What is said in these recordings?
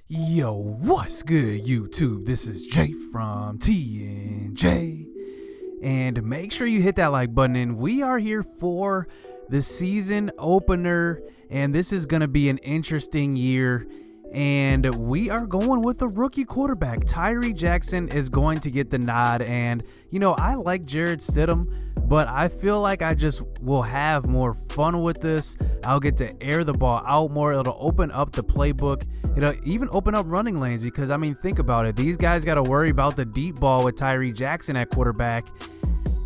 Yo, what's good, YouTube? This is Jay from TNJ. And make sure you hit that like button. And we are here for the season opener. And this is going to be an interesting year. And we are going with a rookie quarterback. Tyree Jackson is going to get the nod. And, you know, I like Jarrett Stidham, but I feel like I just will have more fun with this. I'll get to air the ball out more. It'll open up the playbook. It'll even open up running lanes because, I mean, think about it. These guys got to worry about the deep ball with Tyree Jackson at quarterback.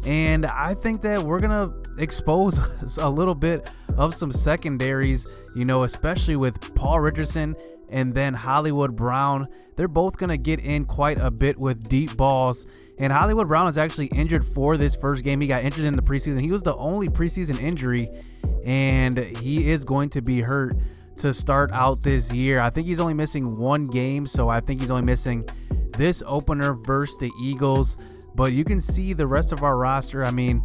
And I think that we're going to expose a little bit of some secondaries, you know, especially with Paul Richardson and then Hollywood Brown. They're both going to get in quite a bit with deep balls. And Hollywood Brown is actually injured for this first game. He got injured in the preseason. He was the only preseason injury, and he is going to be hurt to start out this year. I think he's only missing one game, so I think he's only missing this opener versus the Eagles. But you can see the rest of our roster. I mean,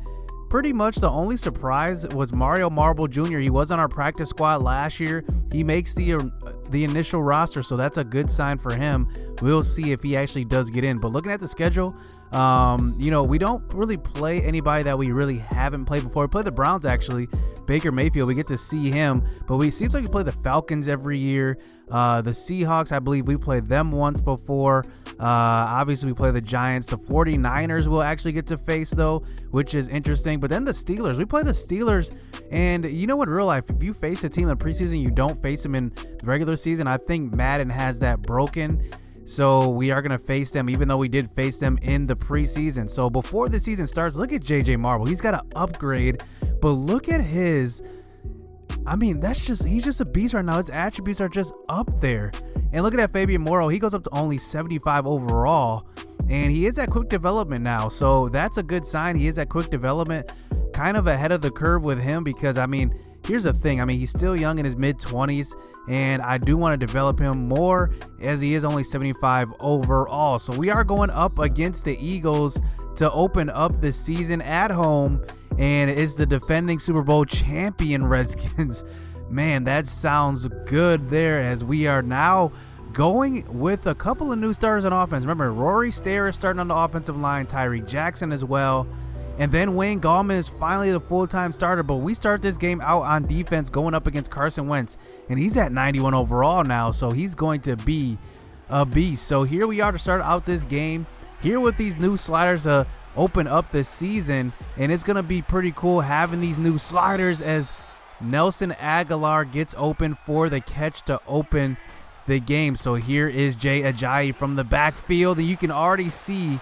pretty much the only surprise was Mario Marble Jr. He was on our practice squad last year. He makes the initial roster, so that's a good sign for him. We'll see if he actually does get in. But looking at the schedule, you know, we don't really play anybody that we really haven't played before. We play the Browns, actually. Baker Mayfield, we get to see him, but it seems like we play the Falcons every year. The Seahawks, I believe we played them once before. Obviously, we play the Giants. The 49ers will actually get to face, though, which is interesting. But then the Steelers, we play the Steelers, and you know, in real life, if you face a team in preseason, you don't face them in the regular season. I think Madden has that broken. So we are going to face them, even though we did face them in the preseason. So before the season starts, look at JJ Marble. He's got to upgrade, but look at his, I mean, he's just a beast right now. His attributes are just up there. And look at that Fabian Morrow. He goes up to only 75 overall, and he is at quick development now. So that's a good sign. He is at quick development, kind of ahead of the curve with him because, I mean, here's the thing. I mean, he's still young in his mid-20s, and I do want to develop him more as he is only 75 overall. So we are going up against the Eagles to open up the season at home, and it's the defending Super Bowl champion Redskins. Man, that sounds good there as we are now going with a couple of new starters on offense. Remember, Rory Stair is starting on the offensive line, Tyree Jackson as well. And then Wayne Gallman is finally the full-time starter, but we start this game out on defense going up against Carson Wentz, and he's at 91 overall now, so he's going to be a beast. So here we are to start out this game, here with these new sliders to open up this season, and it's going to be pretty cool having these new sliders as Nelson Aguilar gets open for the catch to open the game. So here is Jay Ajayi from the backfield, and you can already see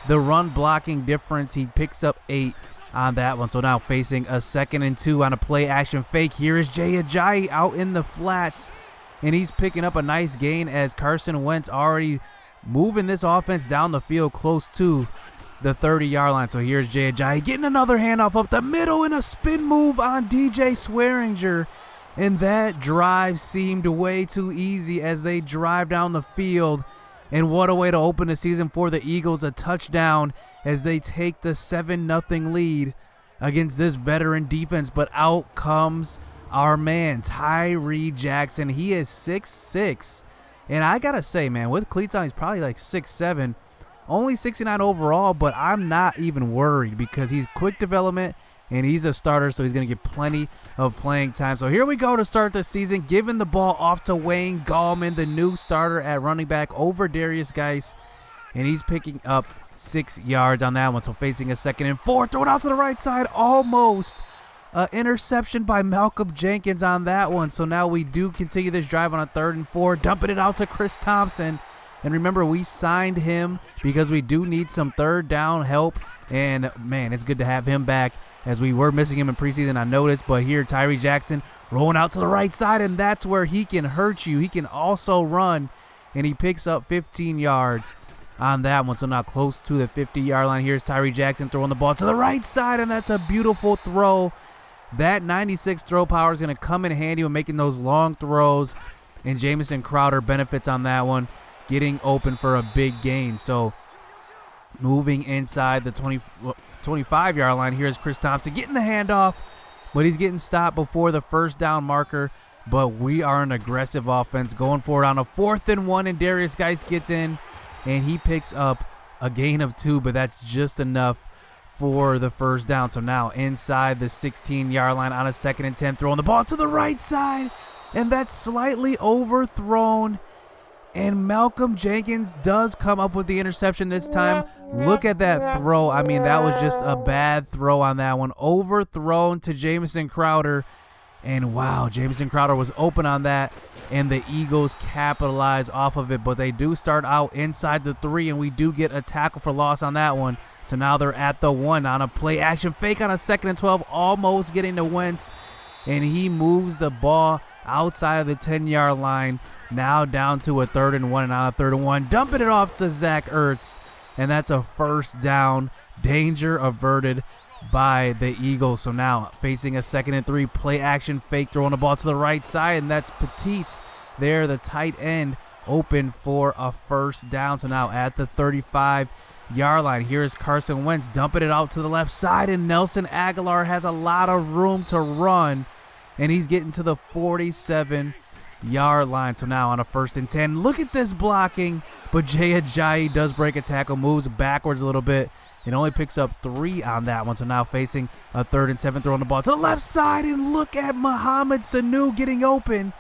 the run blocking difference. He picks up 8 on that one. So now facing a 2nd and 2 on a play action fake. Here is Jay Ajayi out in the flats, and he's picking up a nice gain as Carson Wentz already moving this offense down the field close to the 30-yard line. So here's Jay Ajayi getting another handoff up the middle and a spin move on DJ Swearinger. And that drive seemed way too easy as they drive down the field. And what a way to open the season for the Eagles, a touchdown as they take the 7-0 lead against this veteran defense. But out comes our man, Tyree Jackson. He is 6'6". And I got to say, man, with cleats on, he's probably like 6'7", only 69 overall, but I'm not even worried because he's quick development and he's a starter, so he's going to get plenty of playing time. So here we go to start the season, giving the ball off to Wayne Gallman, the new starter at running back over Darius Geis, and he's picking up 6 yards on that one. So facing a 2nd and 4, throw it out to the right side, almost interception by Malcolm Jenkins on that one. So now we do continue this drive on a 3rd and 4, dumping it out to Chris Thompson. And remember, we signed him because we do need some 3rd down help. And, man, it's good to have him back as we were missing him in preseason, I noticed. But here, Tyree Jackson rolling out to the right side, and that's where he can hurt you. He can also run, and he picks up 15 yards on that one. So now close to the 50-yard line. Here's Tyree Jackson throwing the ball to the right side, and that's a beautiful throw. That 96 throw power is going to come in handy when making those long throws, and Jamison Crowder benefits on that one, getting open for a big gain. So moving inside the 25-yard line, here's Chris Thompson getting the handoff, but he's getting stopped before the 1st down marker but we are an aggressive offense going for it on a 4th and 1, and Darius Geis gets in, and he picks up a gain of 2, but that's just enough for the first down. So now inside the 16-yard line on a 2nd and 10, throwing the ball to the right side, and that's slightly overthrown. And Malcolm Jenkins does come up with the interception this time. Look at that throw. I mean, that was just a bad throw on that one. Overthrown to Jamison Crowder. And wow, Jamison Crowder was open on that. And the Eagles capitalize off of it. But they do start out inside the 3. And we do get a tackle for loss on that one. So now they're at the 1 on a play action fake on a 2nd and 12. Almost getting to Wentz. And he moves the ball outside of the 10-yard line. Now down to a 3rd and 1, and on a 3rd and 1, dumping it off to Zach Ertz, and that's a first down. Danger averted by the Eagles. So now facing a 2nd and 3, play action fake, throwing the ball to the right side, and that's Petit there, the tight end, open for a first down. So now at the 35-yard line, here is Carson Wentz dumping it out to the left side, and Nelson Aguilar has a lot of room to run, and he's getting to the 47-yard line. So now on a 1st and 10, look at this blocking, but Jay Ajayi does break a tackle, moves backwards a little bit, and only picks up 3 on that one. So now facing a 3rd and 7, throwing the ball to the left side, and look at Mohamed Sanu getting open.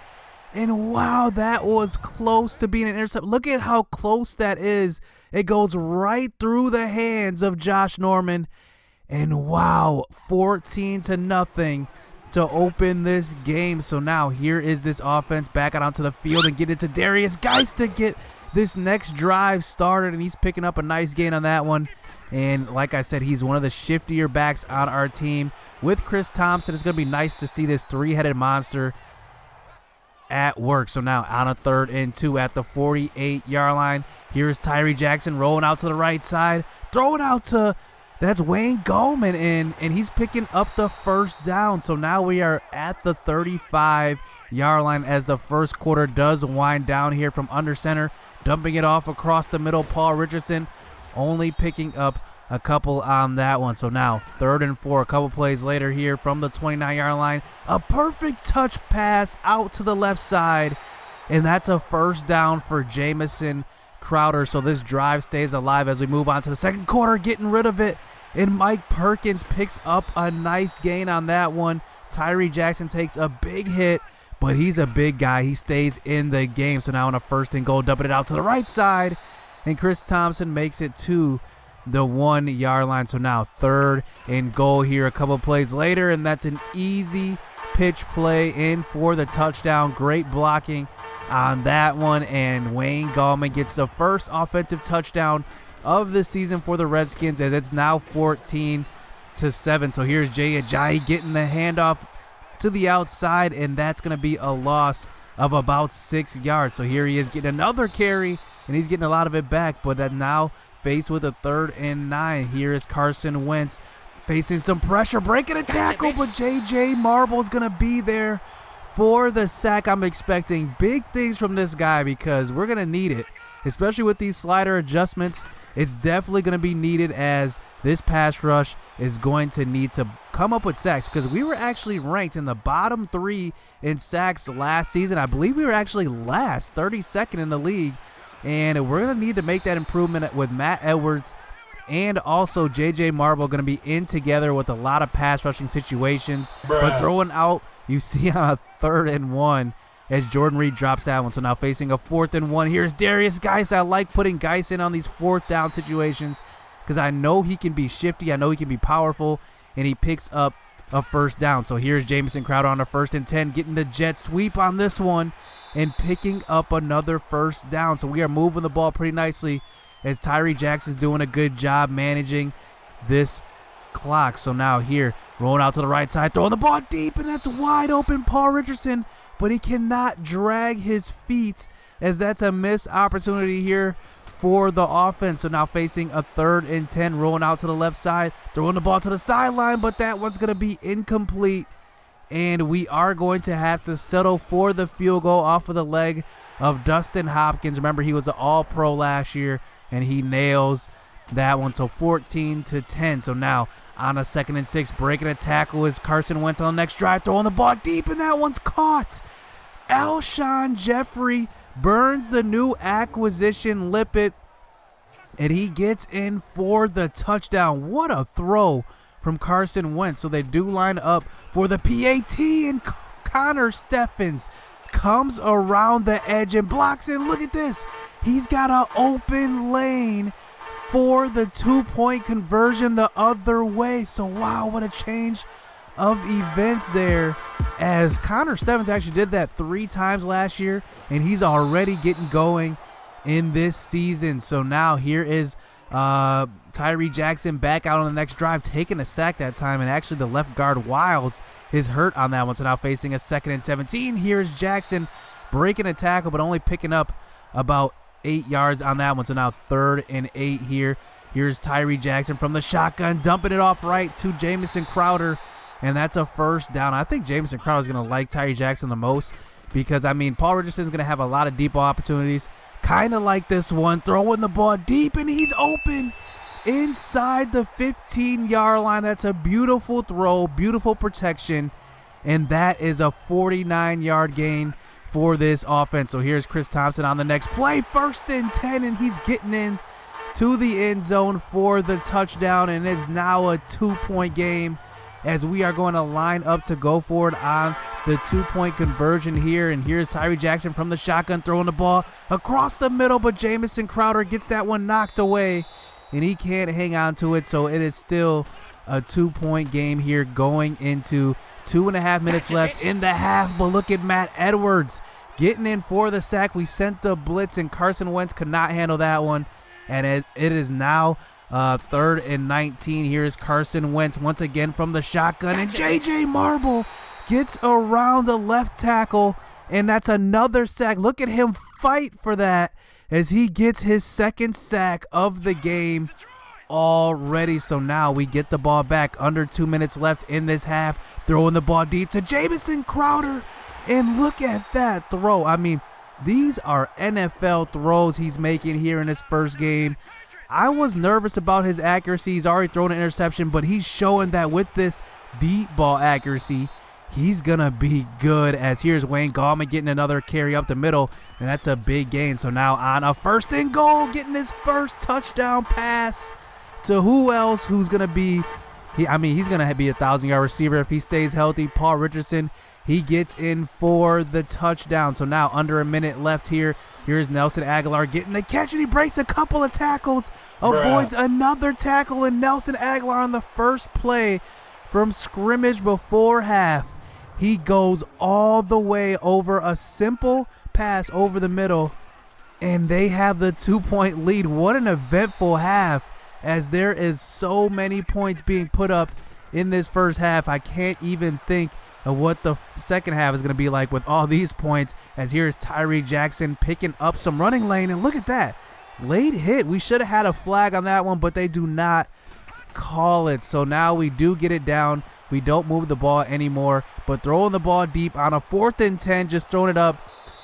And wow, that was close to being an intercept. Look at how close that is. It goes right through the hands of Josh Norman. And wow, 14-0 to open this game. So now here is this offense back out onto the field and get it to Darius Geis to get this next drive started, and he's picking up a nice gain on that one. And like I said, he's one of the shiftier backs on our team. With Chris Thompson, it's going to be nice to see this 3-headed monster at work. So now on a 3rd and 2 at the 48-yard line, here's Tyree Jackson rolling out to the right side, throwing out to that's Wayne Gallman, and he's picking up the first down. So now we are at the 35-yard line as the first quarter does wind down here from under center, dumping it off across the middle. Paul Richardson only picking up a couple on that one. So now 3rd and 4, a couple plays later here from the 29-yard line. A perfect touch pass out to the left side, and that's a first down for Jamison Crowder. So this drive stays alive as we move on to the second quarter, getting rid of it, and Mike Perkins picks up a nice gain on that one. Tyree Jackson takes a big hit, but he's a big guy. He stays in the game. So now on a 1st and goal, dumping it out to the right side, and Chris Thompson makes it to the 1-yard line. So now 3rd and goal here a couple plays later, and that's an easy pitch play in for the touchdown. Great blocking on that one, and Wayne Gallman gets the first offensive touchdown of the season for the Redskins, as it's now 14-7. So here's Jay Ajayi getting the handoff to the outside, and that's going to be a loss of about 6 yards. So here he is getting another carry, and he's getting a lot of it back, but that now faced with a 3rd and 9. Here is Carson Wentz facing some pressure, breaking a tackle, but J.J. Marble's going to be there for the sack. I'm expecting big things from this guy because we're going to need it, especially with these slider adjustments. It's definitely going to be needed, as this pass rush is going to need to come up with sacks, because we were actually ranked in the bottom 3 in sacks last season. I believe we were actually last, 32nd in the league, and we're going to need to make that improvement with Matt Edwards and also J.J. Marble going to be in together with a lot of pass rushing situations. But throwing out, you see on a 3rd and 1 as Jordan Reed drops that one. So now facing a 4th and 1. Here's Darius Geis. I like putting Geis in on these 4th down situations because I know he can be shifty. I know he can be powerful, and he picks up a first down. So here's Jamison Crowder on a 1st and 10, getting the jet sweep on this one and picking up another first down. So we are moving the ball pretty nicely as Tyree Jackson's doing a good job managing this clock. So now here, rolling out to the right side, throwing the ball deep, and that's wide open Paul Richardson, but he cannot drag his feet as that's a missed opportunity here for the offense. So now facing a 3rd and 10, rolling out to the left side, throwing the ball to the sideline, but that one's going to be incomplete, and we are going to have to settle for the field goal off of the leg of Dustin Hopkins. Remember, he was an All-Pro last year, and he nails that one. So 14-10. So now on a 2nd and 6, breaking a tackle is Carson Wentz on the next drive, throwing the ball deep, and that one's caught. Alshon Jeffrey burns the new acquisition Lippett, and he gets in for the touchdown. What a throw from Carson Wentz. So they do line up for the PAT, and Connor Steffens comes around the edge and blocks it. Look at this. He's got an open lane for the 2-point conversion the other way. So, wow, what a change of events there, as Connor Steffens actually did that 3 times last year, and he's already getting going in this season. So now here is Tyree Jackson back out on the next drive, taking a sack that time, and actually the left guard Wilds is hurt on that one, so now facing a 2nd and 17. Here's Jackson breaking a tackle, but only picking up about 8 yards on that one, so now 3rd and 8 here. Here's Tyree Jackson from the shotgun, dumping it off right to Jamison Crowder, and that's a 1st down. I think Jamison Crowder is going to like Tyree Jackson the most because, I mean, Paul Richardson is going to have a lot of deep ball opportunities, kind of like this one, throwing the ball deep, and he's open inside the 15-yard line. That's a beautiful throw, beautiful protection, and that is a 49-yard gain for this offense. So here's Chris Thompson on the next play, 1st and 10, and he's getting in to the end zone for the touchdown, and it's now a 2-point game as we are going to line up to go for it on the 2-point conversion here. And here's Tyree Jackson from the shotgun throwing the ball across the middle, but Jamison Crowder gets that one knocked away, and he can't hang on to it. So it is still a 2-point game here going into 2.5 minutes left in the half. But look at Matt Edwards getting in for the sack. We sent the blitz, and Carson Wentz could not handle that one. And it is now 3rd and 19. Here's Carson Wentz once again from the shotgun, and J.J. Marble gets around the left tackle, and that's another sack. Look at him fight for that as he gets his 2nd sack of the game already. So now we get the ball back, under 2 minutes left in this half, throwing the ball deep to Jamison Crowder, and look at that throw. I mean, these are NFL throws he's making here in his first game. I was nervous about his accuracy. He's already thrown an interception, but he's showing that with this deep ball accuracy, he's going to be good. As here's Wayne Gallman getting another carry up the middle, and that's a big gain. So now on a 1st and goal, getting his first touchdown pass to who else? Who's going to be, he's going to be a 1,000-yard receiver if he stays healthy. Paul Richardson, he gets in for the touchdown. So now under a minute left here. Here's Nelson Aguilar getting the catch, and he breaks a couple of tackles, avoids another tackle, and Nelson Aguilar on the first play from scrimmage before half. He goes all the way over a simple pass over the middle, and they have the 2-point lead. What an eventful half, as there is so many points being put up in this first half. I can't even think of what the second half is going to be like with all these points, as here's Tyree Jackson picking up some running lane, and look at that late hit. We should have had a flag on that one, but they do not call it. So now we do get it down. We don't move the ball anymore, but throwing the ball deep on a 4th and 10, just throwing it up,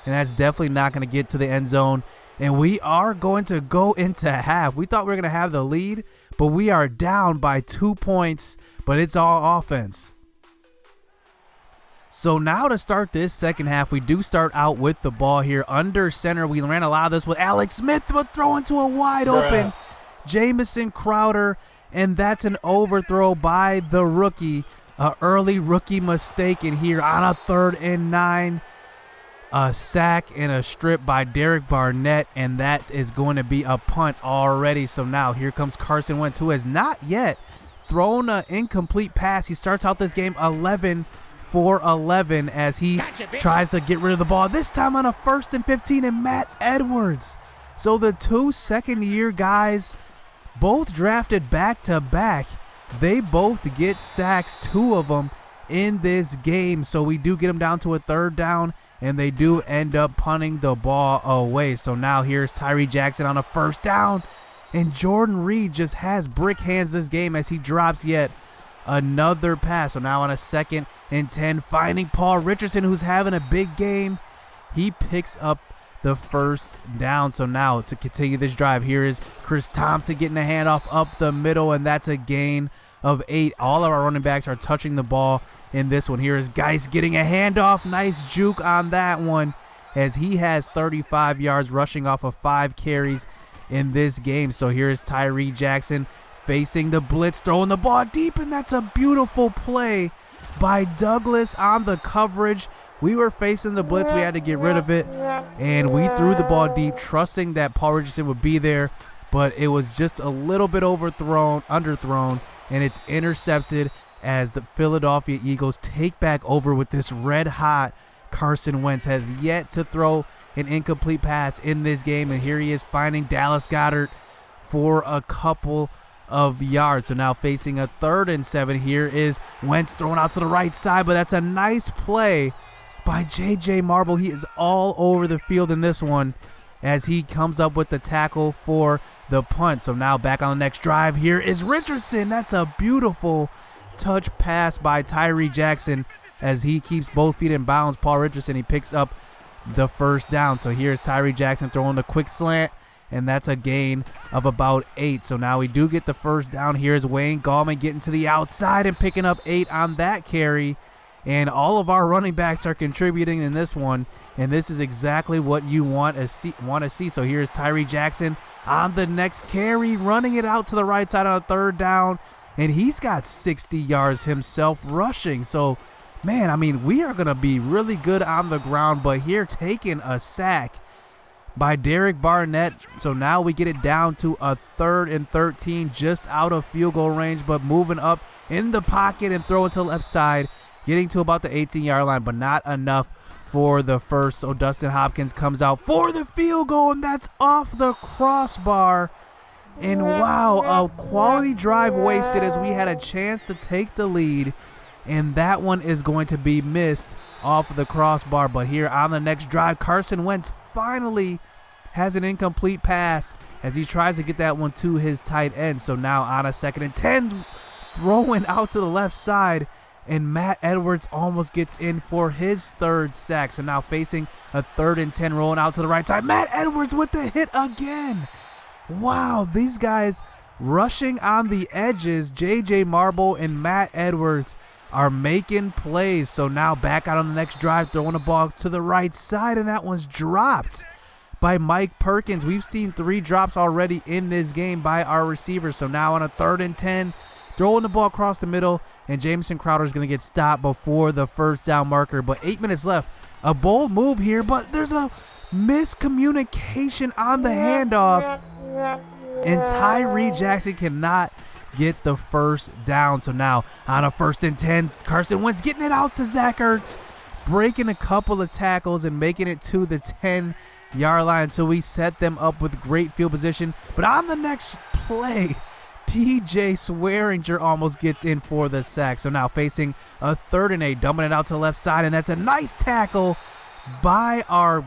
and that's definitely not going to get to the end zone. And we are going to go into half. We thought we were going to have the lead, but we are down by 2 points, but it's all offense. So now to start this second half, we do start out with the ball here under center. We ran a lot of this with Alex Smith, but throwing to a wide open Jamison Crowder, and that's an overthrow by the rookie. An early rookie mistake in here on a 3rd and 9. A sack and a strip by Derek Barnett, and that is going to be a punt already. So now here comes Carson Wentz, who has not yet thrown an incomplete pass. He starts out this game 11 for 11 as he tries to get rid of the ball, this time on a 1st and 15, and Matt Edwards. So the 2 second-year guys, both drafted back-to-back, they both get sacks, 2 of them in this game. So we do get them down to a 3rd down, and they do end up punting the ball away. So now here's Tyree Jackson on a 1st down, and Jordan Reed just has brick hands this game as he drops yet another pass. So now on a 2nd and 10, finding Paul Richardson, who's having a big game. He picks up the 1st down. So now to continue this drive, here is Chris Thompson getting a handoff up the middle, and that's a gain of 8. All of our running backs are touching the ball in this one. Here is Geis getting a handoff. Nice juke on that one, as he has 35 yards rushing off of 5 carries in this game. So here is Tyree Jackson facing the blitz, throwing the ball deep, and that's a beautiful play by Douglas on the coverage. We were facing the blitz. We had to get rid of it, and we threw the ball deep, trusting that Paul Richardson would be there, but it was just a little bit underthrown, and it's intercepted as the Philadelphia Eagles take back over with this red-hot Carson Wentz. Has yet to throw an incomplete pass in this game, and here he is finding Dallas Goedert for a couple of yards. So now facing a 3rd and 7. Here is Wentz throwing out to the right side, but that's a nice play by J.J. Marble. He is all over the field in this one as he comes up with the tackle for the punt. So now back on the next drive, here is Richardson. That's a beautiful touch pass by Tyree Jackson as he keeps both feet in bounds. Paul Richardson, he picks up the first down. So here's Tyree Jackson throwing the quick slant, and that's a gain of about 8. So now we do get the first down. Here's Wayne Gallman getting to the outside and picking up 8 on that carry. And all of our running backs are contributing in this one, and this is exactly what you want to see. So here's Tyree Jackson on the next carry, running it out to the right side on a 3rd down, and he's got 60 yards himself rushing. So, man, I mean, we are going to be really good on the ground, but here taking a sack by Derek Barnett. So now we get it down to a 3rd and 13, just out of field goal range, but moving up in the pocket and throwing to the left side, getting to about the 18-yard line, but not enough for the first. So Dustin Hopkins comes out for the field goal, and that's off the crossbar. And wow, a quality drive wasted as we had a chance to take the lead, and that one is going to be missed off the crossbar. But here on the next drive, Carson Wentz finally has an incomplete pass as he tries to get that one to his tight end. So now on a 2nd and 10, throwing out to the left side, and Matt Edwards almost gets in for his 3rd sack. So now facing a 3rd and 10, rolling out to the right side. Matt Edwards with the hit again. Wow, these guys rushing on the edges. J.J. Marble and Matt Edwards are making plays. So now back out on the next drive, throwing the ball to the right side, and that one's dropped by Mike Perkins. We've seen 3 drops already in this game by our receivers. So now on a 3rd and 10, throwing the ball across the middle, and Jamison Crowder is going to get stopped before the first down marker. But 8 minutes left. A bold move here, but there's a miscommunication on the handoff, and Tyree Jackson cannot get the first down. So now on a 1st and 10, Carson Wentz getting it out to Zach Ertz, breaking a couple of tackles and making it to the 10-yard line. So we set them up with great field position. But on the next play, TJ Swearinger almost gets in for the sack. So now facing a 3rd and 8, dumping it out to the left side, and that's a nice tackle by our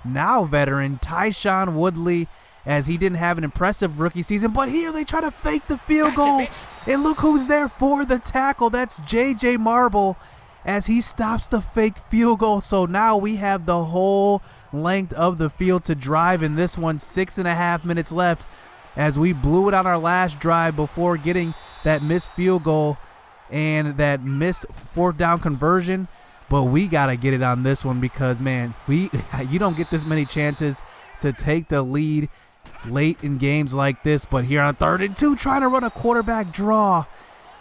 now veteran, Tyshawn Woodley, as he didn't have an impressive rookie season. But here they try to fake the field goal, and look who's there for the tackle. That's J.J. Marble as he stops the fake field goal. So now we have the whole length of the field to drive in this one. 6.5 minutes left as we blew it on our last drive before getting that missed field goal and that missed 4th down conversion. But we got to get it on this one because, man, you don't get this many chances to take the lead late in games like this. But here on 3rd and 2, trying to run a quarterback draw,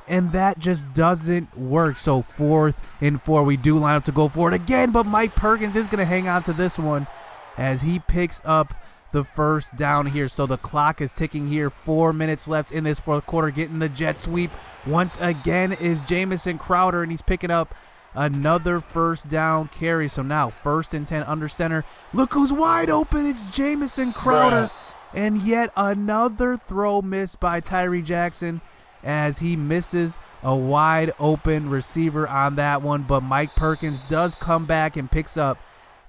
and that just doesn't work. So 4th and 4, we do line up to go for it again, but Mike Perkins is going to hang on to this one as he picks up the first down here. So the clock is ticking here. 4 minutes left in this 4th quarter. Getting the jet sweep once again is Jamison Crowder, and he's picking up another first down carry. So now 1st and 10 under center. Look who's wide open. It's Jamison Crowder. And yet another throw missed by Tyree Jackson as he misses a wide open receiver on that one. But Mike Perkins does come back and picks up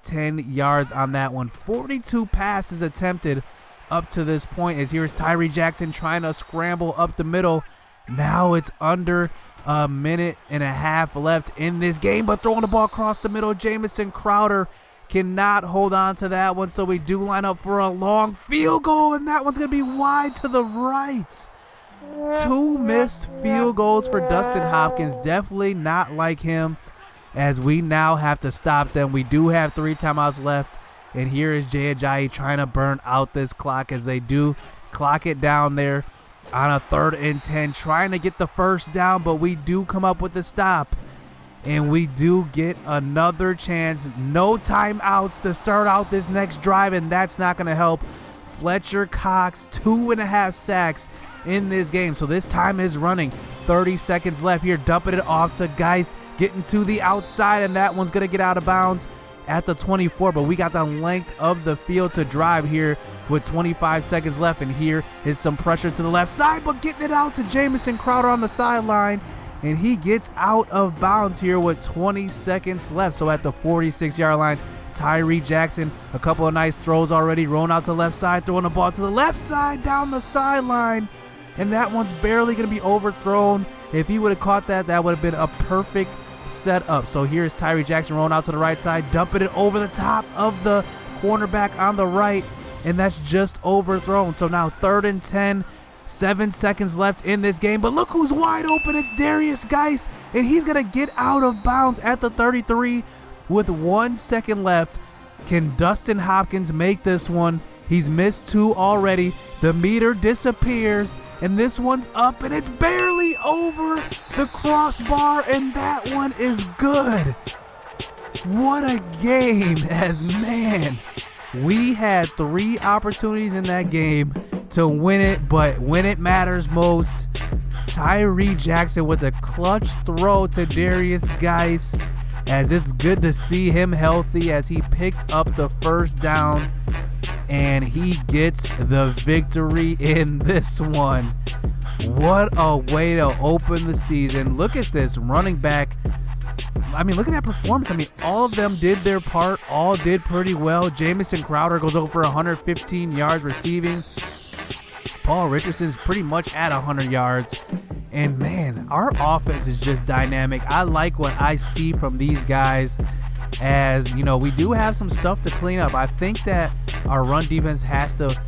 10 yards on that one. 42 passes attempted up to this point, as here's Tyree Jackson trying to scramble up the middle. Now it's under a minute and a half left in this game, but throwing the ball across the middle, Jamison Crowder cannot hold on to that one, so we do line up for a long field goal, and that one's going to be wide to the right. 2 missed field goals for Dustin Hopkins. Definitely not like him, as we now have to stop them. We do have 3 timeouts left, and here is Jay Ajayi trying to burn out this clock as they do clock it down there on a 3rd and 10, trying to get the first down, but we do come up with the stop, and we do get another chance. No timeouts to start out this next drive, and that's not going to help. Fletcher Cox, 2.5 sacks in this game. So this time is running. 30 seconds left here. Dumping it off to Geis, getting to the outside, and that one's going to get out of bounds at the 24. But we got the length of the field to drive here with 25 seconds left. And here is some pressure to the left side, but getting it out to Jamison Crowder on the sideline. And he gets out of bounds here with 20 seconds left. So at the 46-yard line, Tyree Jackson, a couple of nice throws already, rolling out to the left side, throwing the ball to the left side down the sideline, and that one's barely going to be overthrown. If he would have caught that, that would have been a perfect setup. So here's Tyree Jackson rolling out to the right side, dumping it over the top of the cornerback on the right, and that's just overthrown. So now 3rd and 10, 7 seconds left in this game, but look who's wide open. It's Darius Geis, and he's going to get out of bounds at the 33 with 1 second left. Can Dustin Hopkins make this one? He's missed 2 already. The meter disappears, and this one's up, and it's barely over the crossbar, and that one is good. What a game, as man, we had 3 opportunities in that game to win it, but when it matters most, Tyree Jackson with a clutch throw to Darius Geis, as it's good to see him healthy as he picks up the first down, and he gets the victory in this one. What a way to open the season. Look at this running back. I mean, look at that performance. I mean, all of them did their part. All did pretty well. Jamison Crowder goes over 115 yards receiving. Paul Richardson's pretty much at 100 yards. And man, our offense is just dynamic. I like what I see from these guys. As you know, we do have some stuff to clean up. I think that our run defense has to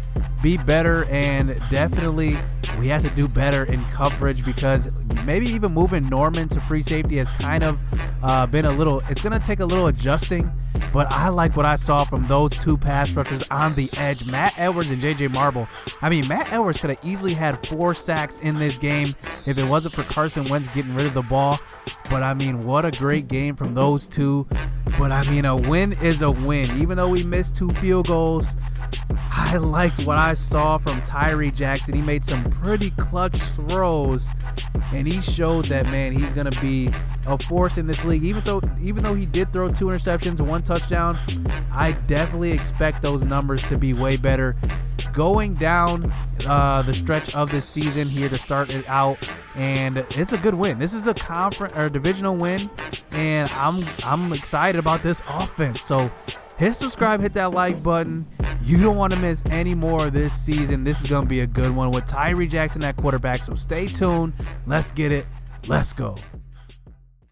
be better, and definitely we have to do better in coverage, because maybe even moving Norman to free safety has kind of been a little, it's going to take a little adjusting. But I like what I saw from those 2 pass rushers on the edge, Matt Edwards and JJ Marble. I mean, Matt Edwards could have easily had 4 sacks in this game if it wasn't for Carson Wentz getting rid of the ball. But I mean, what a great game from those 2. But I mean, a win is a win. Even though we missed 2 field goals, I liked what I saw from Tyree Jackson. He made some pretty clutch throws, and he showed that, man, he's going to be a force in this league. Even though he did throw 2 interceptions and 1 touchdown, I definitely expect those numbers to be way better going down the stretch of this season here to start it out. And it's a good win. This is a conference or divisional win, and I'm excited about this offense. So hit subscribe, hit that like button. You don't want to miss any more this season. This is going to be a good one with Tyree Jackson at quarterback. So stay tuned. Let's get it. Let's go.